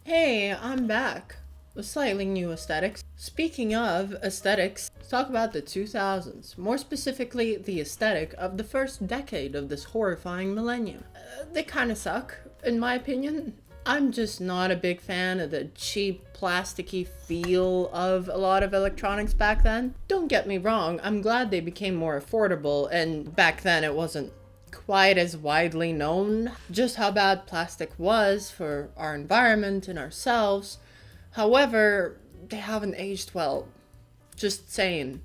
Hey, I'm back with slightly new aesthetics. Speaking of aesthetics, let's talk about the 2000s, more specifically the aesthetic of the first decade of this horrifying millennium. They kind of suck, in my opinion. I'm just not a big fan of the cheap, plasticky feel of a lot of electronics back then. Don't get me wrong, I'm glad they became more affordable, and back then it wasn't quite as widely known just how bad plastic was for our environment and ourselves. However, they haven't aged well. Just saying.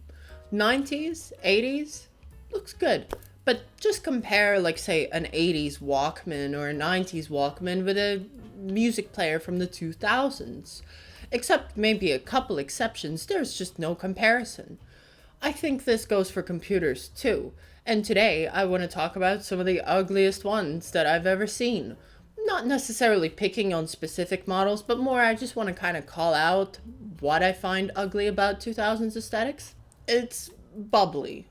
90s, 80s, looks good. But just compare, like, say, an 80s Walkman or a 90s Walkman with a music player from the 2000s. Except maybe a couple exceptions, there's just no comparison. I think this goes for computers too. And today I want to talk about some of the ugliest ones that I've ever seen. Not necessarily picking on specific models, but more I just want to kind of call out what I find ugly about 2000s aesthetics. It's bubbly.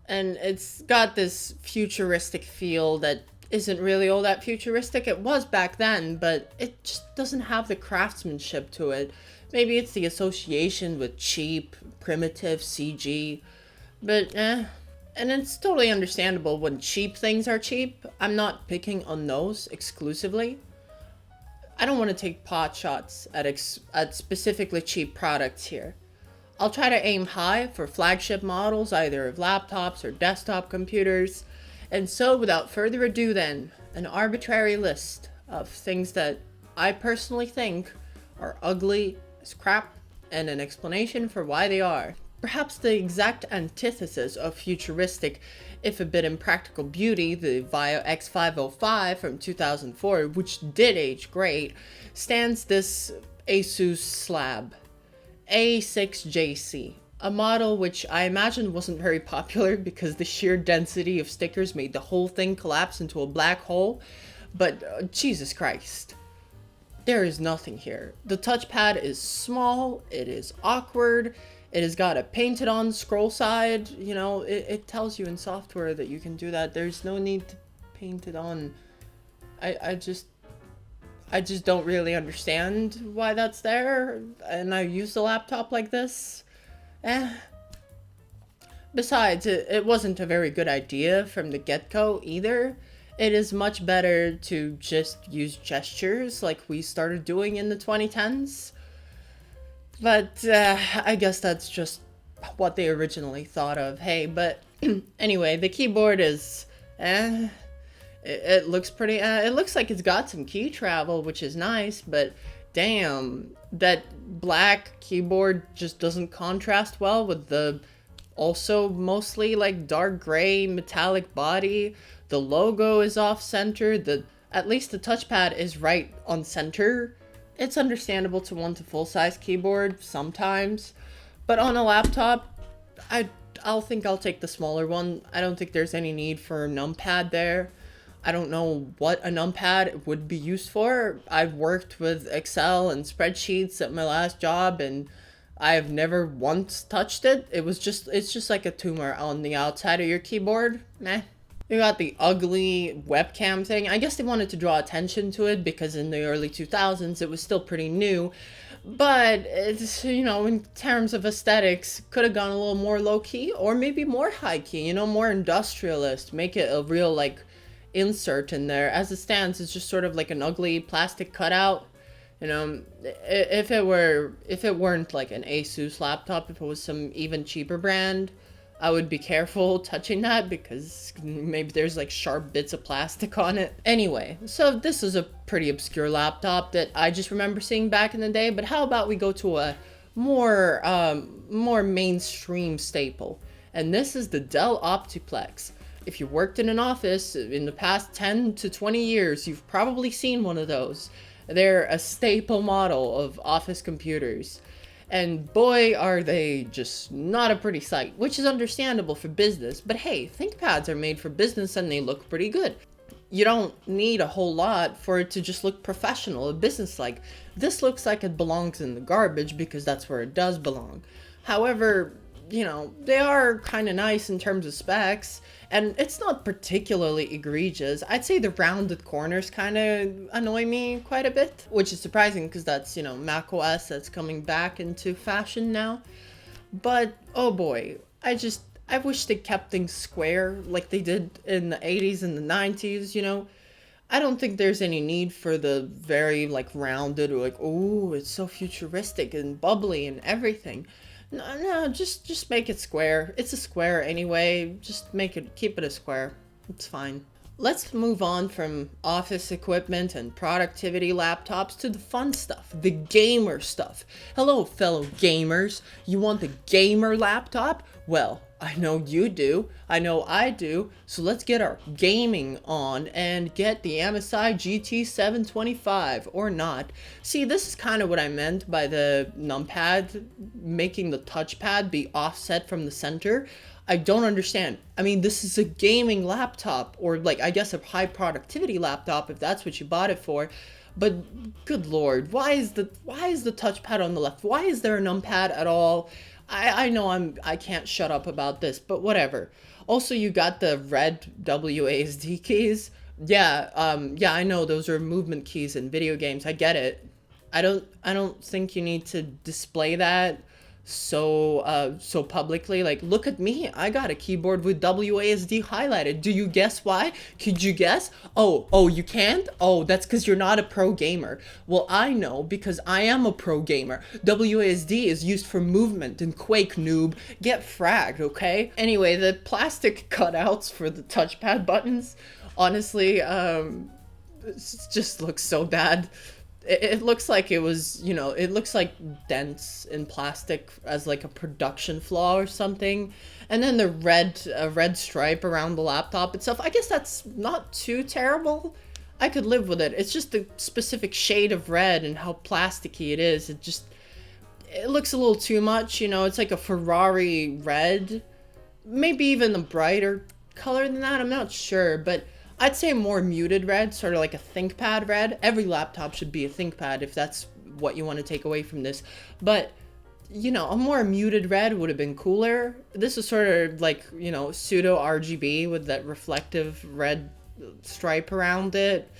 And it's got this futuristic feel that isn't really all that futuristic. It was back then, but it just doesn't have the craftsmanship to it. Maybe it's the association with cheap, primitive CG, but and it's totally understandable when cheap things are cheap. I'm not picking on those exclusively. I don't want to take pot shots at specifically cheap products here. I'll try to aim high for flagship models, either of laptops or desktop computers. And so, without further ado then, an arbitrary list of things that I personally think are ugly as crap, and an explanation for why they are. Perhaps the exact antithesis of futuristic, if a bit impractical beauty, the VAIO X505 from 2004, which did age great, stands this Asus slab, A6JC. A model which I imagine wasn't very popular because the sheer density of stickers made the whole thing collapse into a black hole, but Jesus Christ. There is nothing here. The touchpad is small, it is awkward, it has got a painted on scroll side. You know, it tells you in software that you can do that. There's no need to paint it on. I just don't really understand why that's there, and I use a laptop like this. Besides, it wasn't a very good idea from the get-go either. It is much better to just use gestures like we started doing in the 2010s. But I guess that's just what they originally thought of. Hey, but anyway, the keyboard is it looks pretty it looks like it's got some key travel, which is nice, but damn, that black keyboard just doesn't contrast well with the also mostly like dark gray metallic body. The logo is off center. At least the touchpad is right on center. It's understandable to want a full-size keyboard sometimes, but on a laptop, I'll think I'll take the smaller one. I don't think there's any need for a numpad there. I don't know what a numpad would be used for. I've worked with Excel and spreadsheets at my last job, and I've never once touched it. It's just like a tumor on the outside of your keyboard. Meh. You got the ugly webcam thing. I guess they wanted to draw attention to it because in the early 2000s it was still pretty new. But it's, you know, in terms of aesthetics, could have gone a little more low-key or maybe more high-key, you know, more industrialist. Make it a real, like, insert in there. As it stands, it's just sort of like an ugly plastic cutout. You know, if it weren't like an Asus laptop, if it was some even cheaper brand, I would be careful touching that because maybe there's like sharp bits of plastic on it. Anyway, so this is a pretty obscure laptop that I just remember seeing back in the day, but how about we go to a more mainstream staple? And this is the Dell Optiplex. If you worked in an office in the past 10 to 20 years, you've probably seen one of those. They're a staple model of office computers. And boy, are they just not a pretty sight, which is understandable for business. But hey, ThinkPads are made for business and they look pretty good. You don't need a whole lot for it to just look professional or business-like. This looks like it belongs in the garbage because that's where it does belong. However, you know, they are kind of nice in terms of specs, and it's not particularly egregious. I'd say the rounded corners kind of annoy me quite a bit, which is surprising because that's, you know, Mac OS that's coming back into fashion now. But oh boy, I wish they kept things square like they did in the 80s and the 90s, you know. I don't think there's any need for the very like rounded or like, oh, it's so futuristic and bubbly and everything. No, just make it square. It's a square anyway. Just keep it a square. It's fine. Let's move on from office equipment and productivity laptops to the fun stuff, the gamer stuff. Hello, fellow gamers. You want the gamer laptop? Well, I know you do. I know I do. So let's get our gaming on and get the MSI GT725 or not. See, this is kind of what I meant by the numpad making the touchpad be offset from the center. I don't understand. I mean, this is a gaming laptop, or like, I guess a high productivity laptop if that's what you bought it for. But good lord, why is the touchpad on the left? Why is there a numpad at all? I know I can't shut up about this, but whatever. Also, you got the red WASD keys. Yeah, I know those are movement keys in video games. I get it. I don't think you need to display that so publicly. Like, look at me, I got a keyboard with WASD highlighted. Do you guess why? Could you guess? Oh, you can't? Oh, that's because you're not a pro gamer. Well, I know, because I am a pro gamer. WASD is used for movement in Quake, noob. Get fragged, okay? Anyway, the plastic cutouts for the touchpad buttons, honestly, it just looks so bad. It looks like it was, you know, it looks like dents in plastic as like a production flaw or something. And then the red stripe around the laptop itself, I guess that's not too terrible. I could live with it. It's just the specific shade of red and how plasticky it is. It looks a little too much, you know. It's like a Ferrari red. Maybe even a brighter color than that, I'm not sure, but I'd say a more muted red, sort of like a ThinkPad red. Every laptop should be a ThinkPad if that's what you want to take away from this. But, you know, a more muted red would have been cooler. This is sort of like, you know, pseudo RGB with that reflective red stripe around it.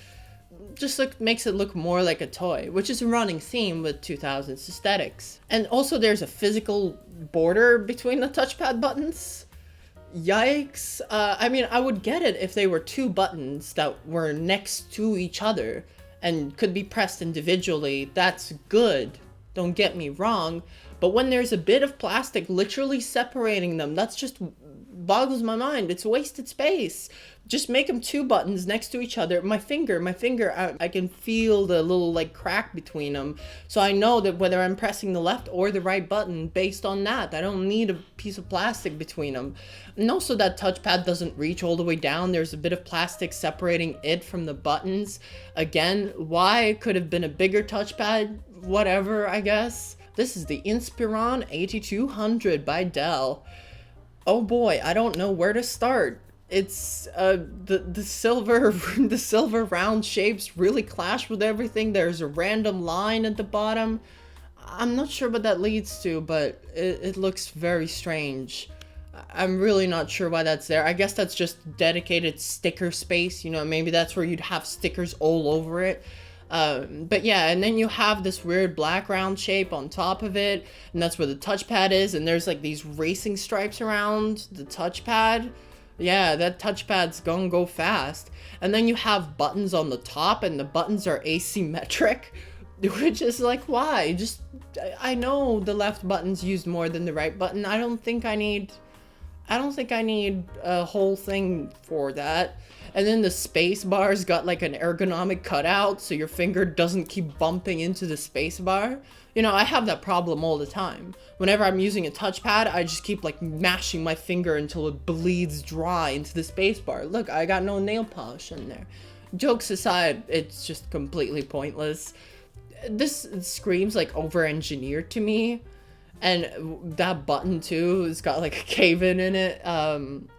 Just makes it look more like a toy, which is a running theme with 2000s aesthetics. And also there's a physical border between the touchpad buttons. Yikes. I mean, I would get it if they were two buttons that were next to each other and could be pressed individually. That's good. Don't get me wrong. But when there's a bit of plastic literally separating them, that's just boggles my mind. It's wasted space. Just make them two buttons next to each other. My finger, I can feel the little like crack between them. So I know that whether I'm pressing the left or the right button based on that. I don't need a piece of plastic between them. And also that touchpad doesn't reach all the way down. There's a bit of plastic separating it from the buttons. Again, why? It could have been a bigger touchpad. Whatever, I guess. This is the Inspiron 8200 by Dell. Oh boy, I don't know where to start. It's the silver round shapes really clash with everything. There's a random line at the bottom. I'm not sure what that leads to, but it looks very strange. I'm really not sure why that's there. I guess that's just dedicated sticker space. You know, maybe that's where you'd have stickers all over it. But yeah, and then you have this weird black round shape on top of it, and that's where the touchpad is, and there's like these racing stripes around the touchpad. Yeah, that touchpad's gonna go fast. And then you have buttons on the top, and the buttons are asymmetric, which is like, why? I know the left button's used more than the right button. I don't think I need a whole thing for that. And then the space bar's got like an ergonomic cutout so your finger doesn't keep bumping into the space bar. You know, I have that problem all the time. Whenever I'm using a touchpad, I just keep like mashing my finger until it bleeds dry into the space bar. Look, I got no nail polish in there. Jokes aside, it's just completely pointless. This screams like over-engineered to me. And that button too, it's got like a cave-in it.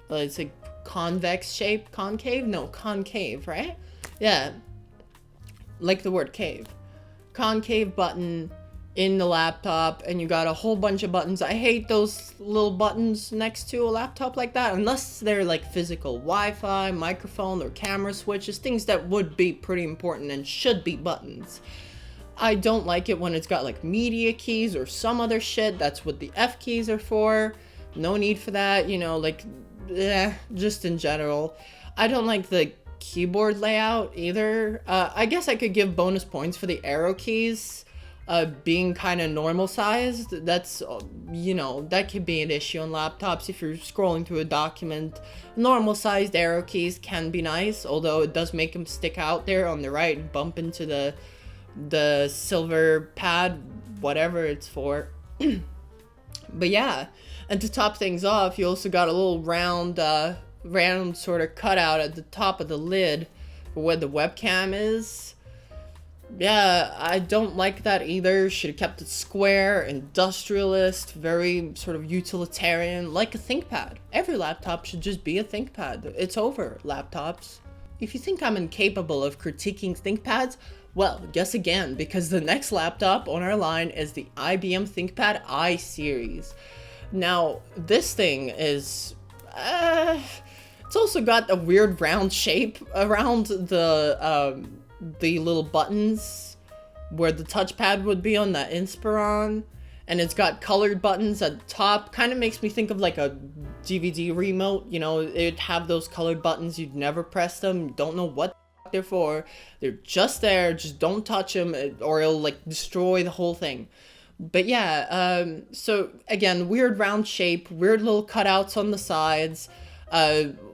It's like convex shape, concave, right? Yeah, like the word cave. Concave button, in the laptop, and you got a whole bunch of buttons. I hate those little buttons next to a laptop like that, unless they're like physical Wi-Fi, microphone, or camera switches, things that would be pretty important and should be buttons. I don't like it when it's got like media keys or some other shit. That's what the F keys are for. No need for that, you know, like, just in general. I don't like the keyboard layout either. I guess I could give bonus points for the arrow keys being kind of normal sized. That's, you know, that could be an issue on laptops if you're scrolling through a document. Normal sized arrow keys can be nice, although it does make them stick out there on the right and bump into the silver pad, whatever it's for. But yeah, and to top things off, you also got a little round sort of cutout at the top of the lid for where the webcam is. Yeah, I don't like that either. Should have kept it square, industrialist, very sort of utilitarian, like a ThinkPad. Every laptop should just be a ThinkPad. It's over, laptops. If you think I'm incapable of critiquing ThinkPads, well, guess again, because the next laptop on our line is the IBM ThinkPad I Series. Now, this thing is, it's also got a weird round shape around the little buttons where the touchpad would be on the Inspiron, and it's got colored buttons at the top. Kind of makes me think of like a DVD remote, you know, it'd have those colored buttons, you'd never press them, you don't know what they're for, they're just there, just don't touch them or it'll like destroy the whole thing. But yeah, so again, weird round shape, weird little cutouts on the sides,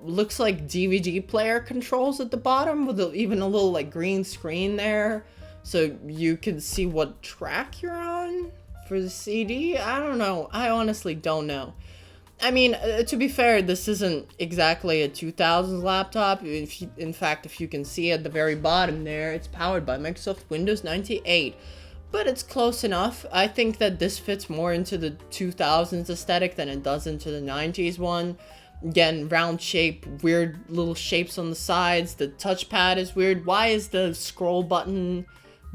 looks like DVD player controls at the bottom with even a little like green screen there, so you can see what track you're on for the CD. I don't know, I honestly don't know. I mean, to be fair, this isn't exactly a 2000s laptop. In fact, if you can see at the very bottom there, it's powered by Microsoft Windows 98. But it's close enough. I think that this fits more into the 2000s aesthetic than it does into the 90s one. Again, round shape, weird little shapes on the sides. The touchpad is weird. Why is the scroll button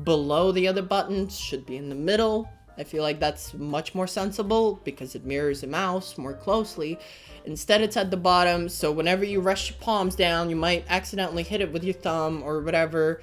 below the other buttons? Should be in the middle. I feel like that's much more sensible because it mirrors a mouse more closely. Instead, it's at the bottom, so whenever you rush your palms down, you might accidentally hit it with your thumb or whatever.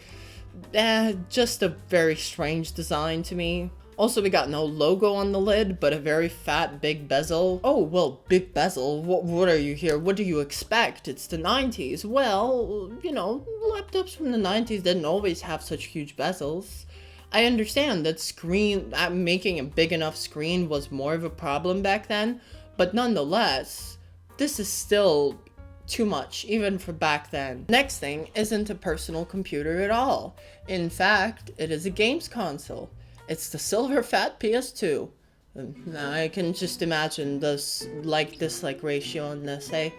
Just a very strange design to me. Also, we got no logo on the lid, but a very fat, big bezel. Oh, well, big bezel? What are you here? What do you expect? It's the 90s. Well, you know, laptops from the 90s didn't always have such huge bezels. I understand that making a big enough screen was more of a problem back then, but nonetheless, this is still too much, even for back then. Next thing isn't a personal computer at all. In fact, it is a games console. It's the silver fat PS2. I can just imagine this ratio on this, eh?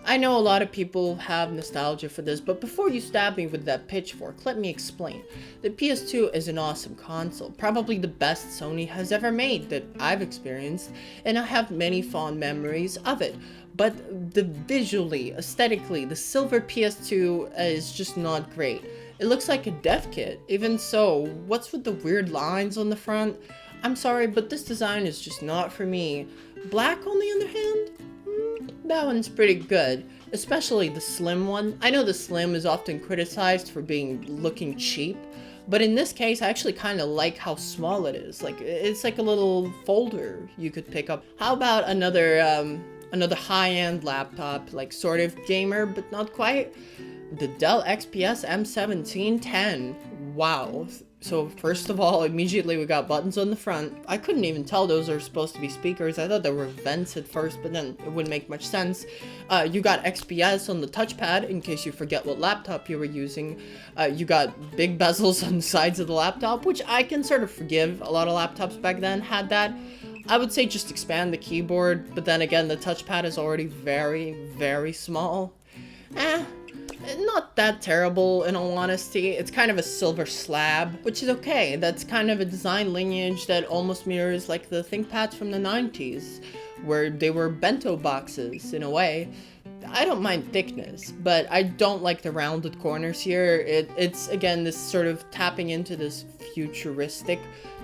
I know a lot of people have nostalgia for this, but before you stab me with that pitchfork, let me explain. The PS2 is an awesome console, probably the best Sony has ever made that I've experienced, and I have many fond memories of it. But visually, aesthetically, the silver PS2 is just not great. It looks like a dev kit. Even so, what's with the weird lines on the front? I'm sorry, but this design is just not for me. Black, on the other hand? That one's pretty good, especially the slim one. I know the slim is often criticized for looking cheap, but in this case, I actually kind of like how small it is. Like, it's like a little folder you could pick up. How about another high-end laptop, like sort of gamer, but not quite? The Dell XPS M1710. Wow. So first of all, immediately we got buttons on the front. I couldn't even tell those are supposed to be speakers. I thought they were vents at first, but then it wouldn't make much sense. You got XPS on the touchpad, in case you forget what laptop you were using. You got big bezels on the sides of the laptop, which I can sort of forgive. A lot of laptops back then had that. I would say just expand the keyboard, but then again, the touchpad is already very, very small. Not that terrible, in all honesty. It's kind of a silver slab, which is okay. That's kind of a design lineage that almost mirrors like the ThinkPads from the 90s, where they were bento boxes, in a way. I don't mind thickness, but I don't like the rounded corners here. It's again this sort of tapping into this futuristic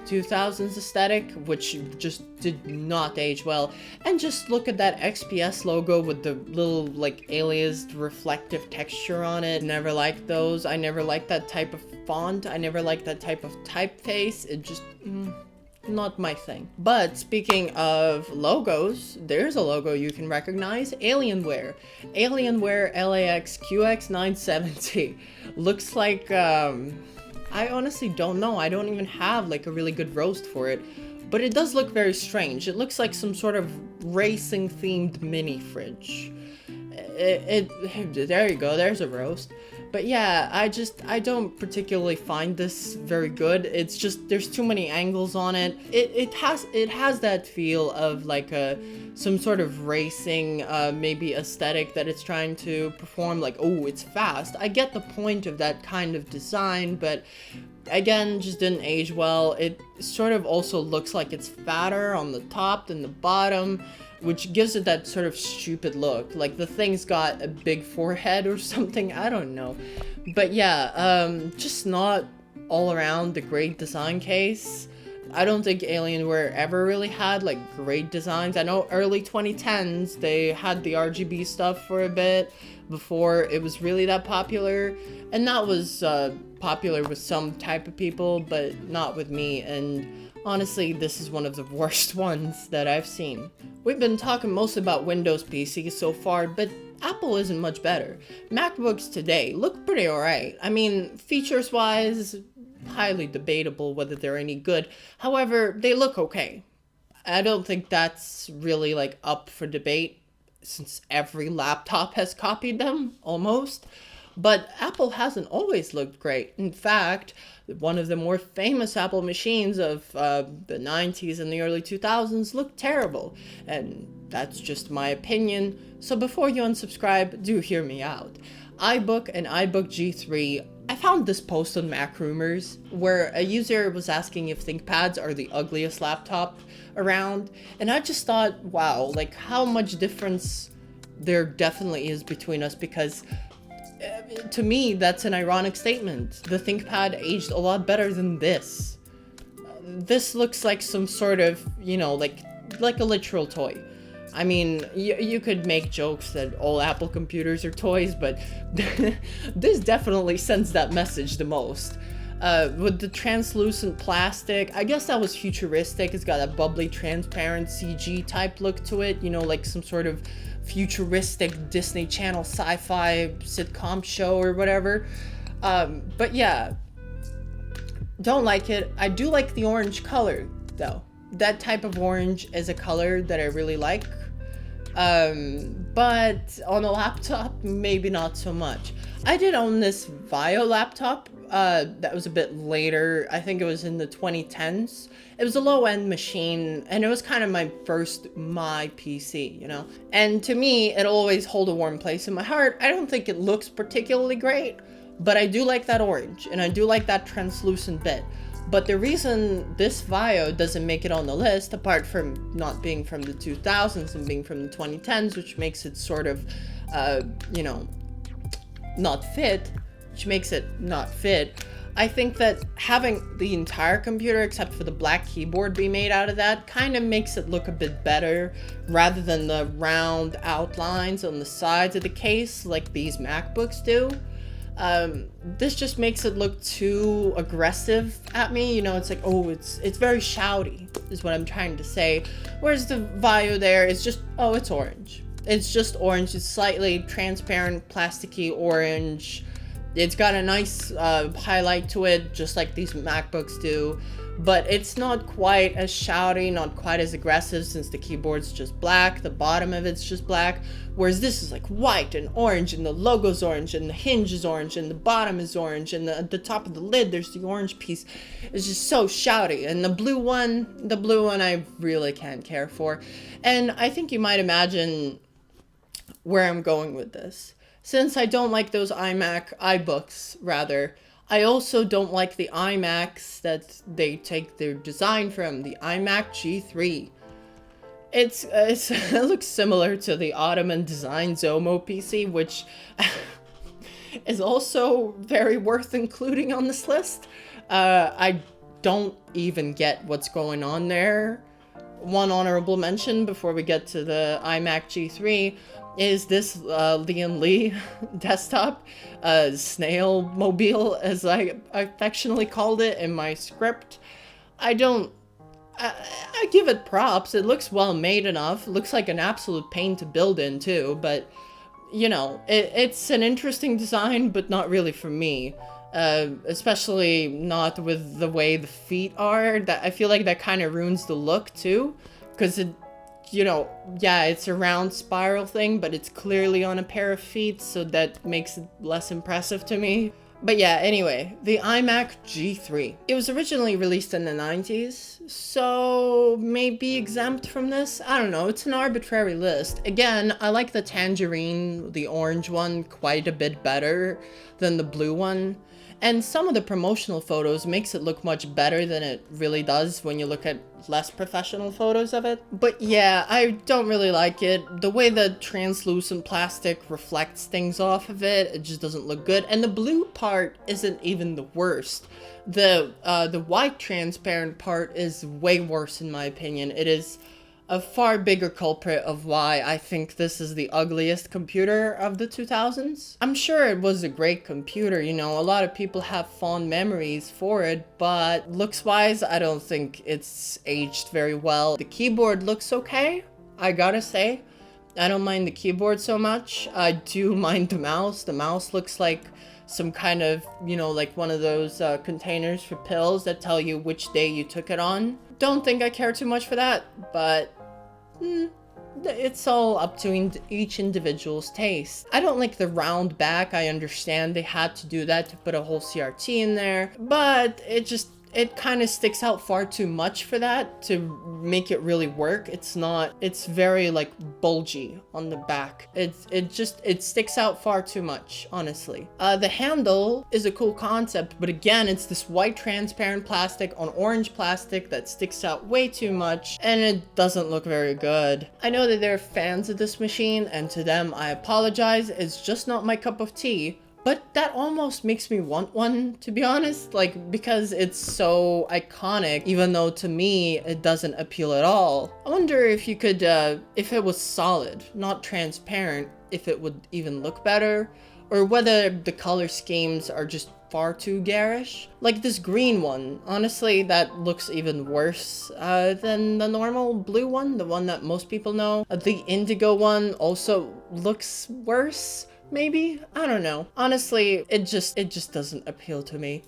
2000s aesthetic, which just did not age well. And just look at that XPS logo with the little like aliased reflective texture on it. Never liked those. I never liked that type of font. I never liked that type of typeface. It just not my thing. But speaking of logos, there's a logo you can recognize. Alienware LAX QX970 looks like I honestly don't know. I don't even have like a really good roast for it, but it does look very strange. It looks like some sort of racing themed mini fridge. There you go, there's a roast. But yeah, I don't particularly find this very good. It's just, there's too many angles on it. It has that feel of like some sort of racing, maybe aesthetic that it's trying to perform, like, oh, it's fast. I get the point of that kind of design, but again, just didn't age well. It sort of also looks like it's fatter on the top than the bottom, which gives it that sort of stupid look. Like the thing's got a big forehead or something, I don't know. But yeah, just not all around a great design case. I don't think Alienware ever really had like great designs. I know early 2010s, they had the RGB stuff for a bit before it was really that popular. And that was popular with some type of people, but not with me. And honestly, this is one of the worst ones that I've seen. We've been talking mostly about Windows PCs so far, but Apple isn't much better. MacBooks today look pretty alright. I mean, features-wise, highly debatable whether they're any good. However, they look okay. I don't think that's really like up for debate since every laptop has copied them, almost. But Apple hasn't always looked great. In fact, one of the more famous Apple machines of the 90s and the early 2000s looked terrible. And that's just my opinion. So before you unsubscribe, do hear me out. iBook and iBook G3. I found this post on Mac Rumors where a user was asking if ThinkPads are the ugliest laptop around. And I just thought, wow, like how much difference there definitely is between us, because to me, that's an ironic statement. The ThinkPad aged a lot better than this. This looks like some sort of, you know, like a literal toy. I mean, you could make jokes that all Apple computers are toys, but this definitely sends that message the most. With the translucent plastic, I guess that was futuristic. It's got a bubbly, transparent CG type look to it, you know, like some sort of futuristic Disney Channel sci-fi sitcom show or whatever. But yeah, don't like it. I do like the orange color though. That type of orange is a color that I really like. But on a laptop, maybe not so much. I did own this Vio laptop that was a bit later. I think it was in the 2010s. It was a low-end machine, and it was kind of my first PC, you know? And to me, it'll always hold a warm place in my heart. I don't think it looks particularly great, but I do like that orange, and I do like that translucent bit. But the reason this Vio doesn't make it on the list, apart from not being from the 2000s and being from the 2010s, which makes it sort of, you know, not fit, I think that having the entire computer, except for the black keyboard, be made out of that kind of makes it look a bit better, rather than the round outlines on the sides of the case like these MacBooks do. This just makes it look too aggressive at me, you know, it's like, oh, it's very shouty, is what I'm trying to say. Whereas the Vio there is just, oh, it's orange. It's just orange, it's slightly transparent, plasticky orange. It's got a nice highlight to it, just like these MacBooks do. But it's not quite as shouty, not quite as aggressive, since the keyboard's just black, the bottom of it's just black. Whereas this is like white and orange, and the logo's orange, and the hinge is orange, and the bottom is orange, and at the top of the lid there's the orange piece. It's just so shouty. And the blue one I really can't care for. And I think you might imagine where I'm going with this. Since I don't like those iBooks, rather, I also don't like the iMacs that they take their design from, the iMac G3. it looks similar to the Ottoman design Zomo PC, which is also very worth including on this list. I don't even get what's going on there. One honorable mention before we get to the iMac G3 is this Lian Li desktop, snail mobile, as I affectionately called it in my script. I give it props. It looks well made enough. It looks like an absolute pain to build in too, but you know, it's an interesting design, but not really for me. Especially not with the way the feet are. That I feel like that kind of ruins the look too, because it, you know, yeah, it's a round spiral thing, but it's clearly on a pair of feet, so that makes it less impressive to me. But yeah, anyway, the iMac G3. It was originally released in the 90s, so maybe exempt from this? I don't know, it's an arbitrary list. Again, I like the tangerine, the orange one, quite a bit better than the blue one. And some of the promotional photos makes it look much better than it really does when you look at less professional photos of it. But yeah, I don't really like it. The way the translucent plastic reflects things off of it, it just doesn't look good. And the blue part isn't even the worst. The white transparent part is way worse in my opinion. It is a far bigger culprit of why I think this is the ugliest computer of the 2000s. I'm sure it was a great computer, you know, a lot of people have fond memories for it, but looks-wise, I don't think it's aged very well. The keyboard looks okay, I gotta say. I don't mind the keyboard so much. I do mind the mouse. The mouse looks like some kind of, you know, like one of those containers for pills that tell you which day you took it on. Don't think I care too much for that, but it's all up to each individual's taste. I don't like the round back. I understand they had to do that to put a whole CRT in there, but it kind of sticks out far too much for that to make it really work. It's very like bulgy on the back. It sticks out far too much, honestly. The handle is a cool concept, but again, it's this white transparent plastic on orange plastic that sticks out way too much, and it doesn't look very good. I know that there are fans of this machine, and to them, I apologize. It's just not my cup of tea. But that almost makes me want one, to be honest, like, because it's so iconic, even though to me, it doesn't appeal at all. I wonder if you could, if it was solid, not transparent, if it would even look better, or whether the color schemes are just far too garish. Like this green one, honestly, that looks even worse than the normal blue one, the one that most people know. The indigo one also looks worse. Maybe? I don't know. Honestly, it just doesn't appeal to me.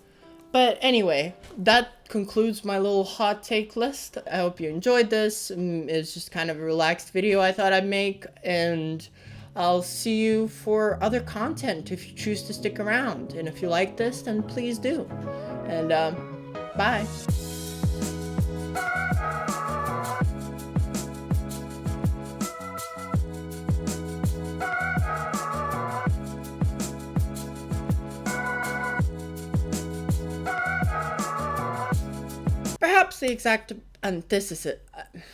But anyway, that concludes my little hot take list. I hope you enjoyed this. It's just kind of a relaxed video I thought I'd make, and I'll see you for other content if you choose to stick around. And if you like this, then please do. And bye. Perhaps the exact antithesis